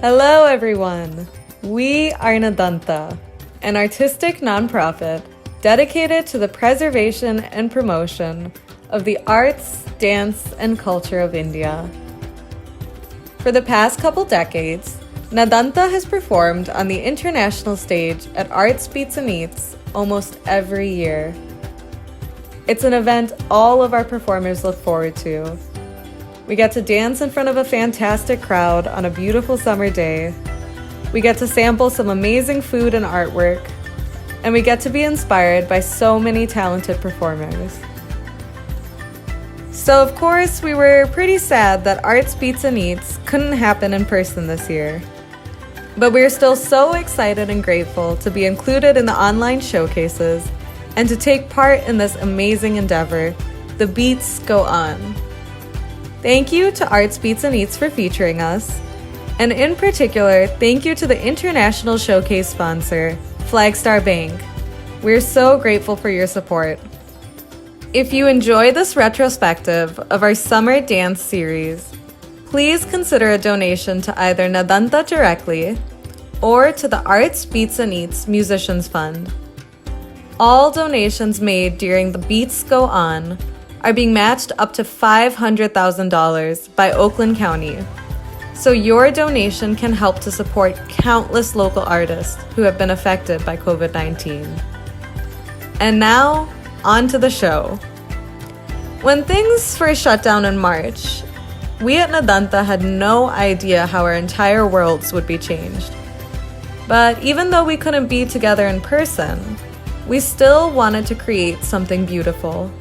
Hello, everyone. We are Nadanta, an artistic nonprofit dedicated to the preservation and promotion of the arts, dance, and culture of India. For the past couple decades, Nadanta has performed on the international stage at Arts Beats and Eats almost every year. It's an event all of our performers look forward to. We get to dance in front of a fantastic crowd on a beautiful summer day. We get to sample some amazing food and artwork. And we get to be inspired by so many talented performers. So of course, we were pretty sad that Arts Beats and Eats couldn't happen in person this year. But we're still so excited and grateful to be included in the online showcases and to take part in this amazing endeavor. The Beats Go On. Thank you to Arts Beats and Eats for featuring us. And in particular, thank you to the international showcase sponsor, Flagstar Bank. We're so grateful for your support. If you enjoy this retrospective of our summer dance series, please consider a donation to either Nadanta directly or to the Arts Beats and Eats Musicians Fund. All donations made during the Beats Go On are being matched up to $500,000 by Oakland County. So your donation can help to support countless local artists who have been affected by COVID-19. And now, on to the show. When things first shut down in March, we at Nadanta had no idea how our entire worlds would be changed. But even though we couldn't be together in person, we still wanted to create something beautiful.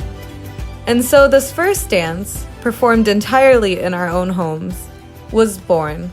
And so this first dance, performed entirely in our own homes, was born.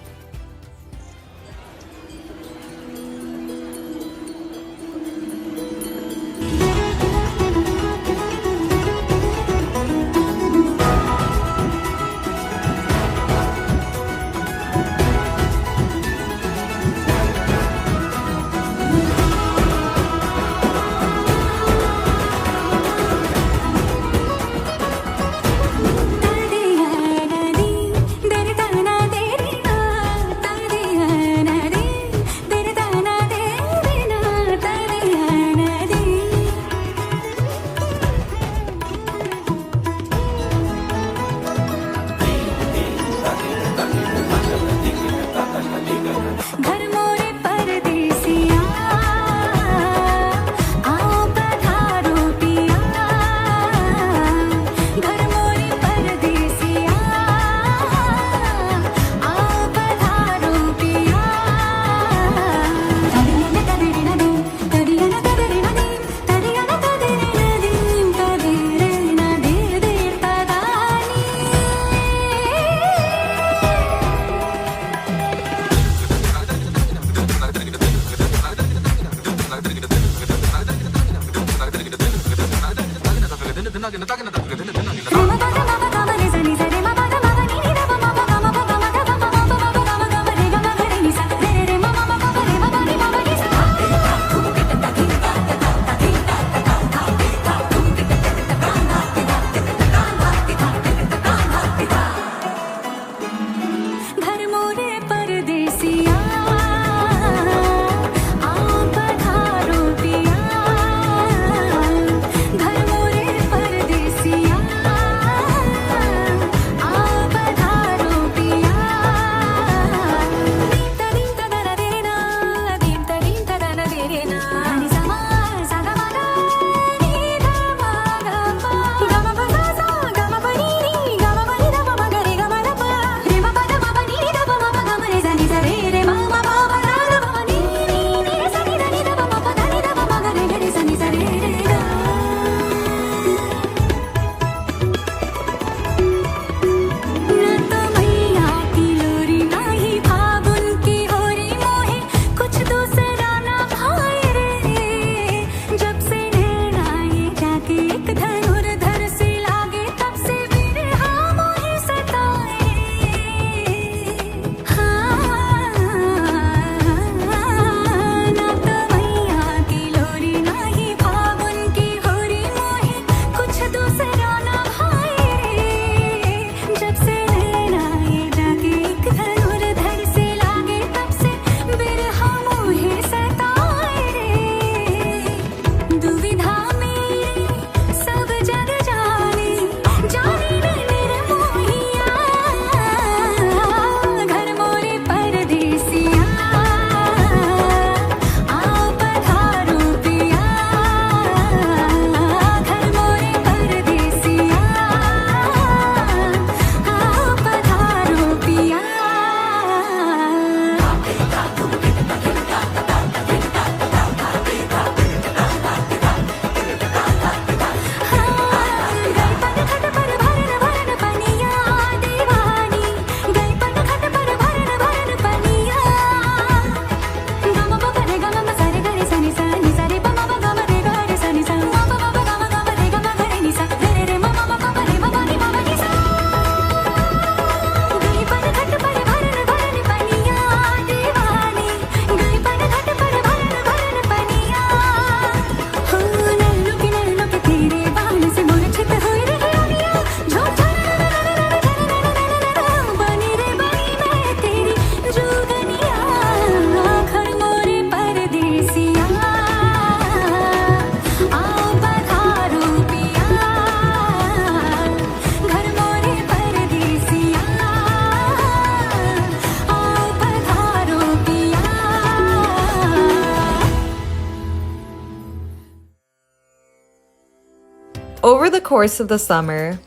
Over the course of the summer,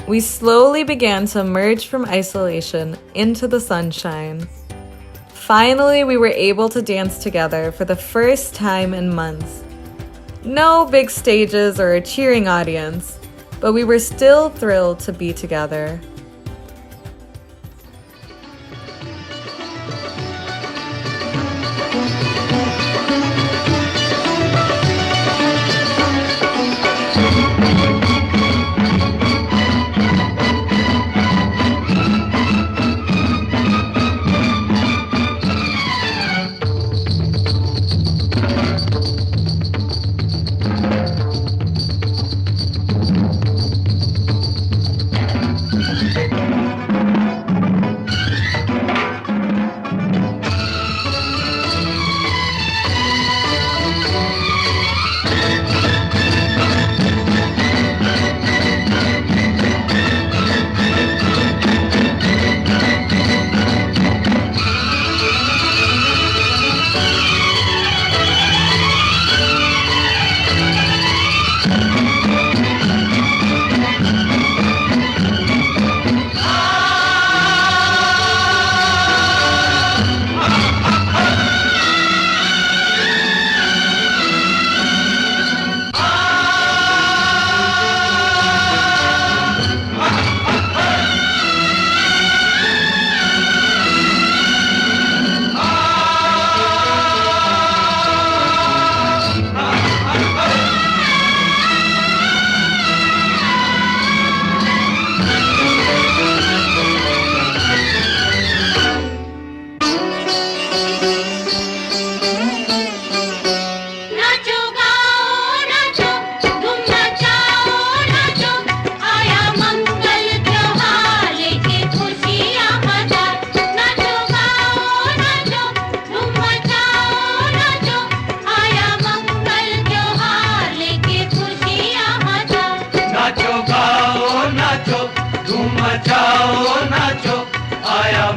we slowly began to emerge from isolation into the sunshine. Finally, we were able to dance together for the first time in months. No big stages or a cheering audience, but we were still thrilled to be together.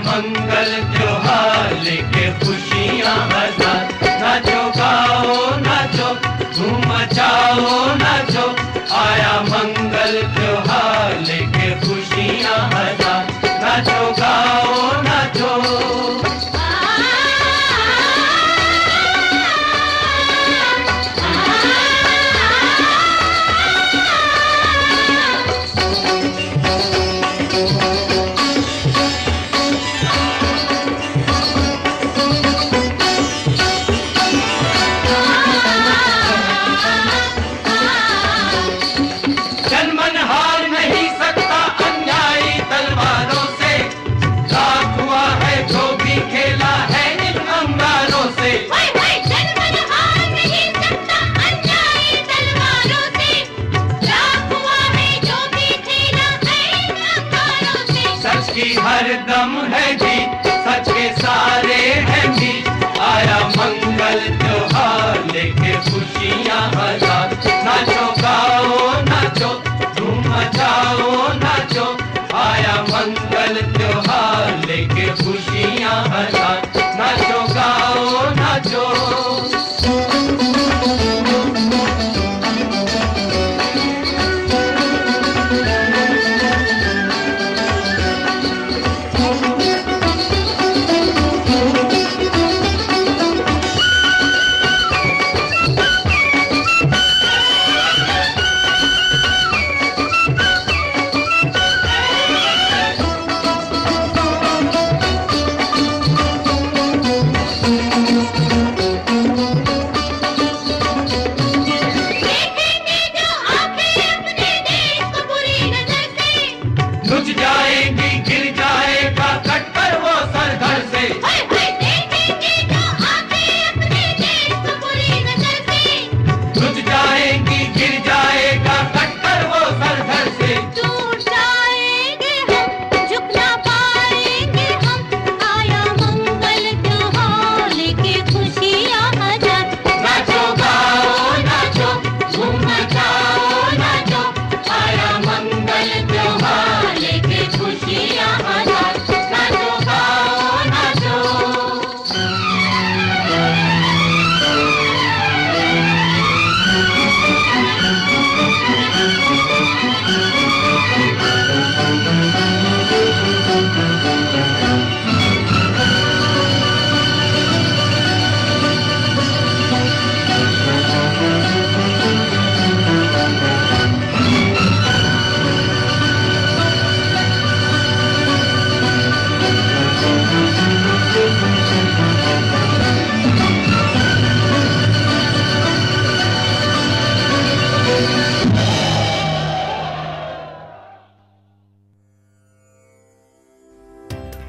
मंगल त्योहार लेके खुशियाँ हजार। नाचो गाओ नाचो धूम मचाओ नाचो, आया मंगल त्योहार लेके खुशियाँ हजार। नाचो गाओ नाचो।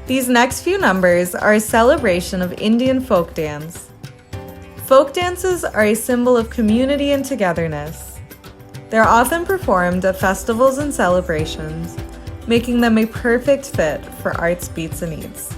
These next few numbers are a celebration of Indian folk dance. Folk dances are a symbol of community and togetherness. They're often performed at festivals and celebrations, making them a perfect fit for Arts Beats and Eats.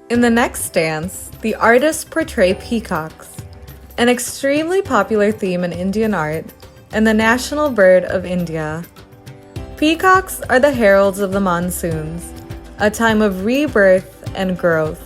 In the next dance, the artists portray peacocks, an extremely popular theme in Indian art and the national bird of India. Peacocks are the heralds of the monsoons, a time of rebirth and growth.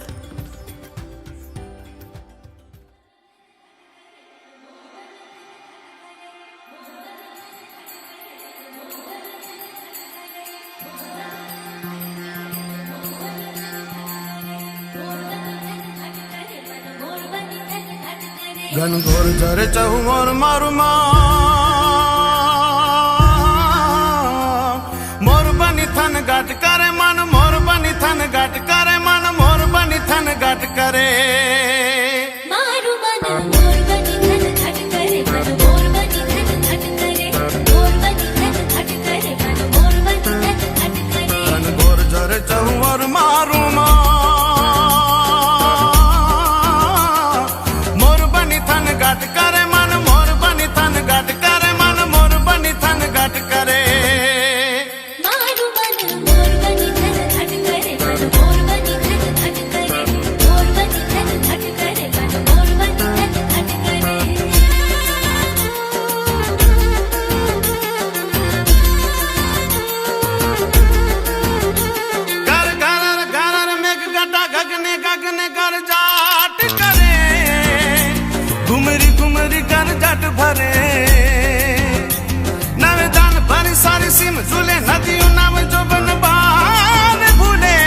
घनघोर झरे चहुओर मारू मोर बनी थन घट करे मन मोर बनी थन घट करे मन मोर बनी थन घट करे मारू मन मोर बनी थन घट करे मन मोर बनी थन घट करे मोर बनी थन घट करे मन मोर बनी थन घट करे घनघोर झरे चहुओर मारू घट करे मन मोर बनी थन घट करे मन मोर बनी थन घट करे मारू मन मोर बनी थन घट करे मन मोर बनी थन घट करे मोर बनी थन घट करे मन मोर बनी थन घट करे घर घर घर मेघ गड्ढा गगने गगने कर जाट करे घुमरी घुमरी कर जट भरे नवे दान भरी सारी सिम झूले नदियों नव जो बन बार भूले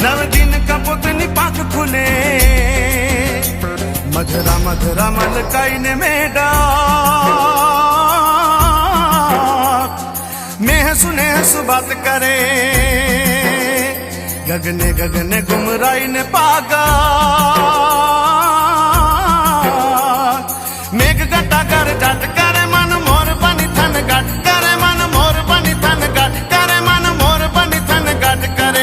नव दिन कपुत निपाक खुले मधुरा मधुरा मलकाई ने मेडा मेह सुने सुबात करे गगने गगने घुमराई ने पागा मेघ गड्ढा कर जट करे मन मोर बनी थन घट करे मन मोर बनी थन घट करे मन मोर बनी थन घट करे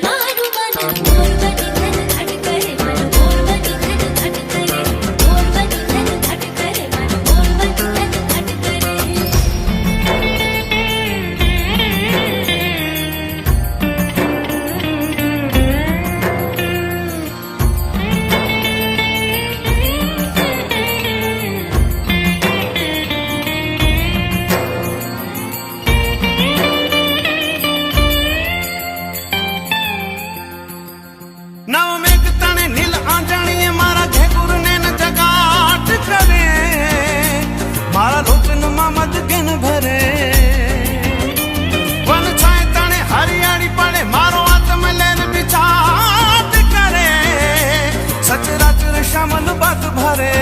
मारू मन मोर बनी थन घट करे मन मोर बनी थन घट करे मोर बनी थन घट करे मन मोर बनी थन घट करे नव मेघ तने नील आंजणी मारा घेगुर ने न जगाट करे मारा लोचन ममद गिन भरे वन छाए तने हरियाणी पड़े मारो आत्म लेन बिछात करे सचराचर श्यामल बात भरे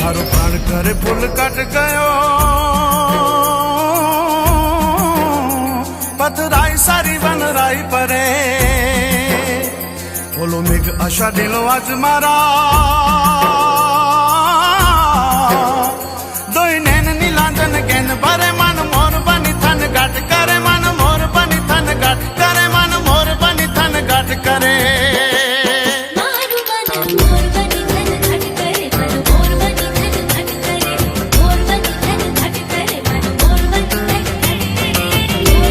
मारो प्राण करे फूल कट गयो पथराई सारी वन राई परे बोलो मेघ आशा दिलो आज मारा दोई नैन नीलांजन गेन भरे मन मोर बनी थन घट करे मन मोर बनी थन घट करे मन मोर बनी थन घट करे मारू मन मोर बनी थन घट करे मन मोर बनी थन घट करे मोर बनी थन घट करे मन मोर बनी थन घट करे मोर बनी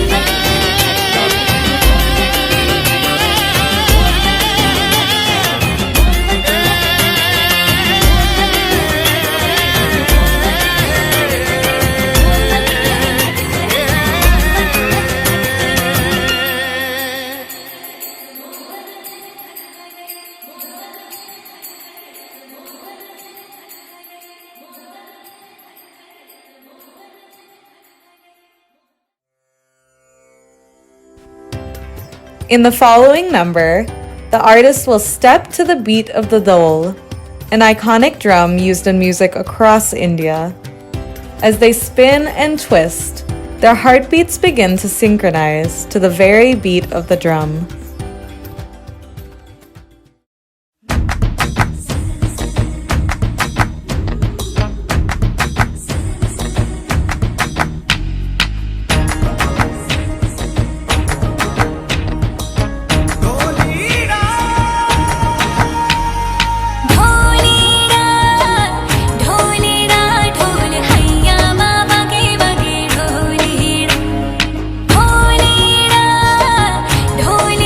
In the following number, the artist will step to the beat of the dole, an iconic drum used in music across India. As they spin and twist, their heartbeats begin to synchronize to the very beat of the drum. ढोलेड़ा ढोल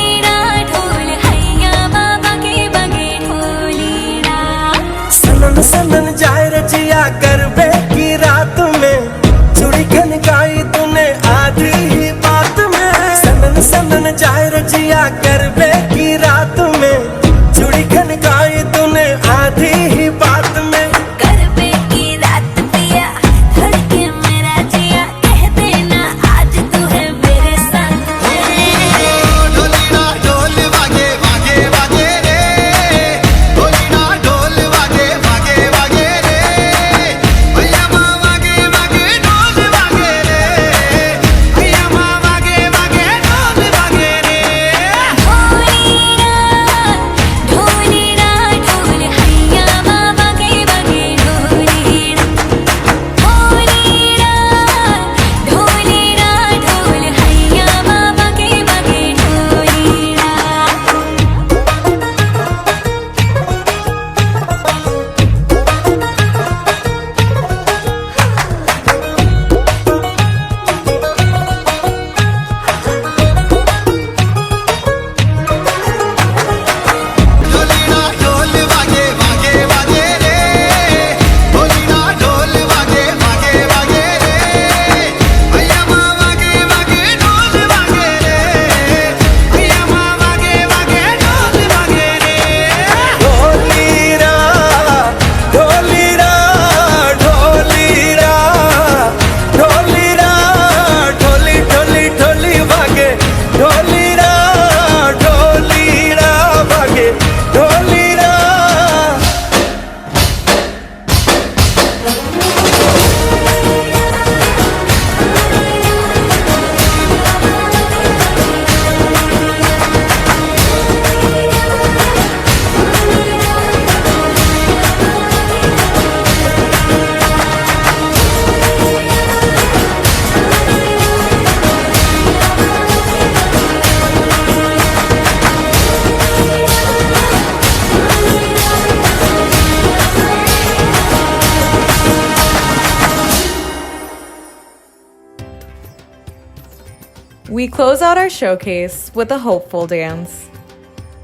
We close out our showcase with a hopeful dance.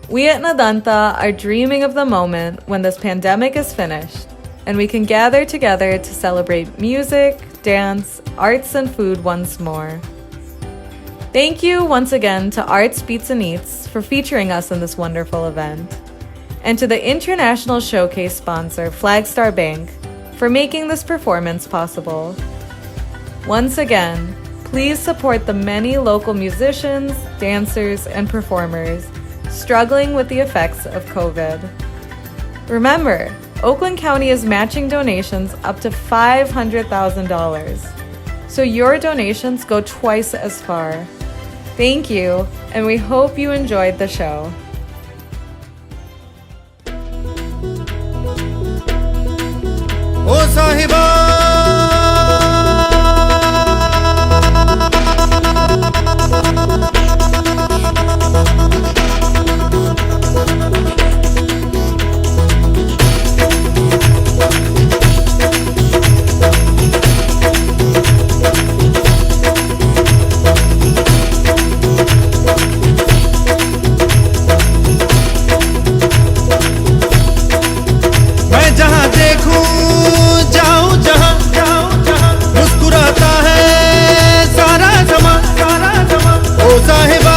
We at Nadanta are dreaming of the moment when this pandemic is finished and we can gather together to celebrate music, dance, arts, and food once more. Thank you once again to Arts Beats and Eats for featuring us in this wonderful event, and to the international showcase sponsor Flagstar Bank for making this performance possible. Once again, please support the many local musicians, dancers, and performers struggling with the effects of COVID. Remember, Oakland County is matching donations up to $500,000, so your donations go twice as far. Thank you, and we hope you enjoyed the show. ओ साहिबा मैं जहाँ देखूं जाऊं जहाँ मुस्कुराता है सारा जमा ओ साहिबा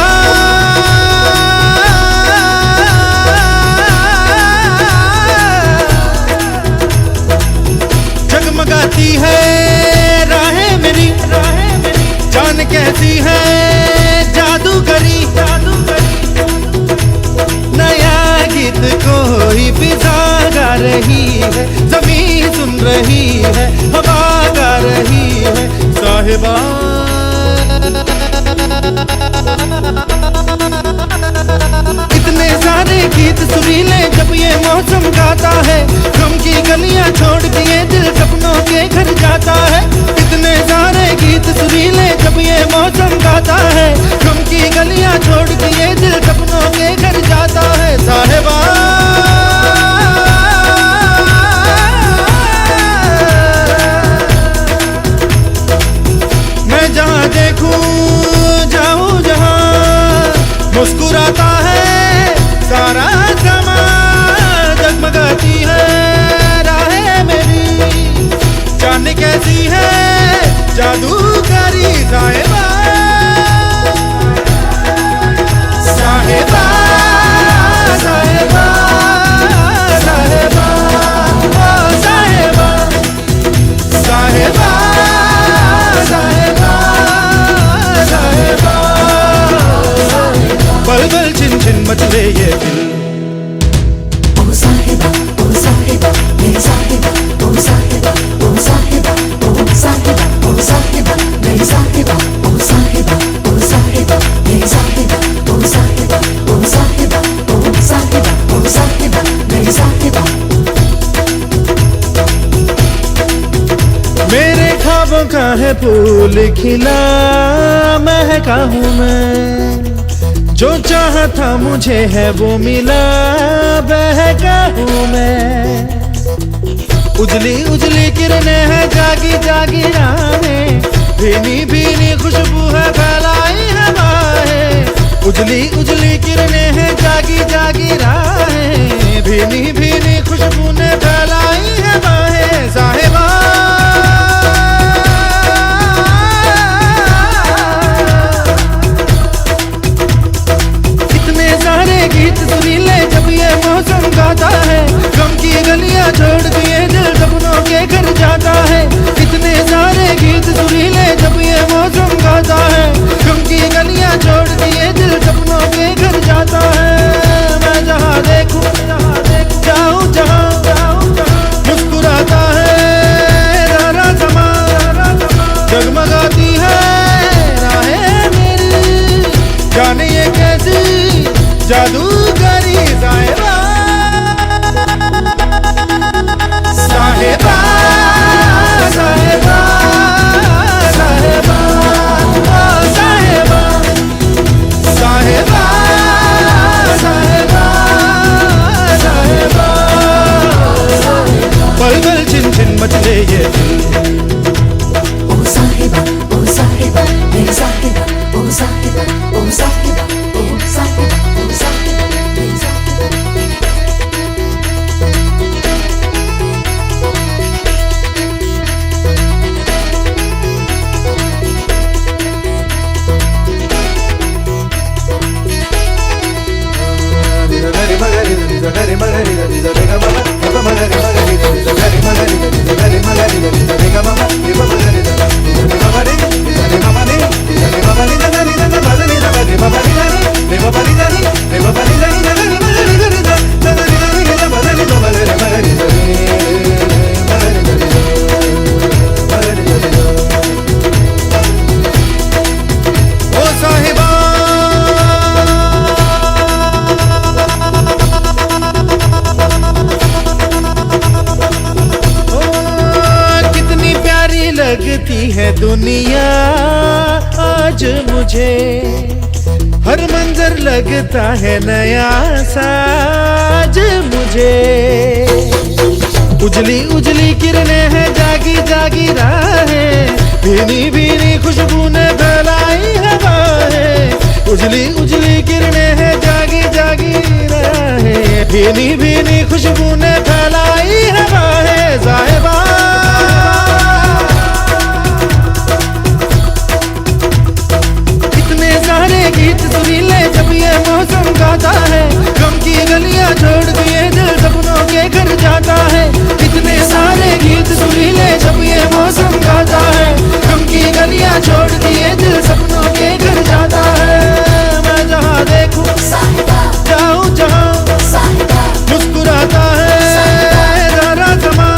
जगमगाती है राहें मेरी जान कैसी है जादूगरी नया गीत कोई फिजा गा रही है जमीन सुन रही है हवा गा रही है साहिबा इतने सारे गीत सुरीले जब ये मौसम गाता है गम की गलियां छोड़ दिए दिल सपनों के घर जाता है इतने सारे गीत सुरीले जब ये मौसम गाता है गम की गलियां छोड़ दिए दिल सपनों के घर जाता है साहिबा मैं जहाँ देखूं जाऊं जहाँ मुस्कुराता है सारा समा जगमगाती है राहें मेरी जाने कैसी है जादूगरी साहिबा साहिबा साहिबा साहिबा ओ साहिबा साहिबा साहिबा साहिबा बल बल छिन छिन मचले ये दिल ओ साहिबा मेरी साहिबा ओ साहिबा ओ साहिबा ओ साहिबा ओ साहिबा मेरी साहिबा ओ साहिबा ओ साहिबा मेरी साहिबा ओ साहिबा ओ साहिबा ओ साहिबा ओ साहिबा मेरी साहिबा मेरे ख्वाबों का है फूल खिला महका हूँ मैं जो चाहा था मुझे है वो मिला बहका हूँ मैं उजली उजली किरणें हैं जागी जागी राहें भीनी भीनी खुशबू है फैलाई हवाएं उजली उजली किरणें हैं जागी जागी राहें भीनी भीनी खुशबू ने फैलाई हवाएं साहिबा गीत सुरीले जब ये मौसम गाता है गम की गलियां छोड़ दिए दिल सपनों के घर जाता है इतने सारे गीत सुरीले जब ये मौसम गाता है गम की गलियां छोड़ दिए दिल सपनों के घर जाता है मैं जहाँ देखूं जाऊं जहाँ मुस्कुराता है सारा समा जगमगाती है राहें मेरी जाने ये कैसी जादूगरी साहिबा साहिबा साहिबा साहिबा ओ साहिबा साहिबा साहिबा साहिबा पल पल छिन छिन मचले ये ओ साहिबा मेरी साहिबा ओ साहिबा लगती है दुनिया आज मुझे, हर मंजर लगता है नया साज मुझे। उजली उजली किरणें हैं, जागी जागी राहें, भीनी भीनी खुशबू ने फैलाई हवाएं। उजली उजली किरणें हैं, जागी जागी राहें, भीनी भीनी खुशबू ने फैलाई हवाएं। साहिबा इतने सारे गीत सुरीले जब ये मौसम गाता है, गम की गलियां छोड़ दिए दिल सपनों के घर जाता है। इतने सारे गीत सुरीले जब ये मौसम गाता है, गम की गलियां छोड़ दिए दिल सपनों के घर जाता है। मैं जहाँ देखूं जाऊं जहाँ, मुस्कुराता है सारा समा,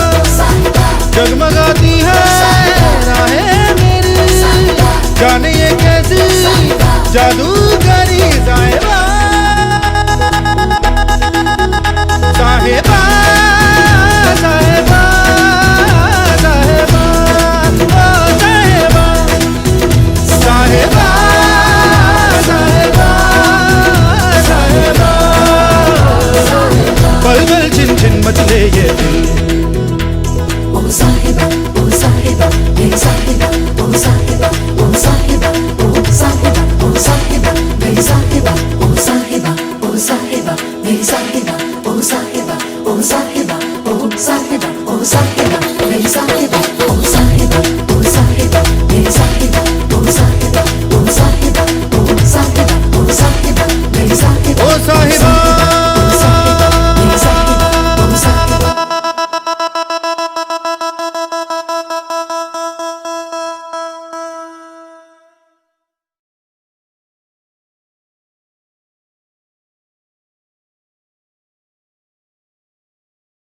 जगमगाती है राहें मेरी, जाने ये कैसी जादूगरी। साहिबा साहिबा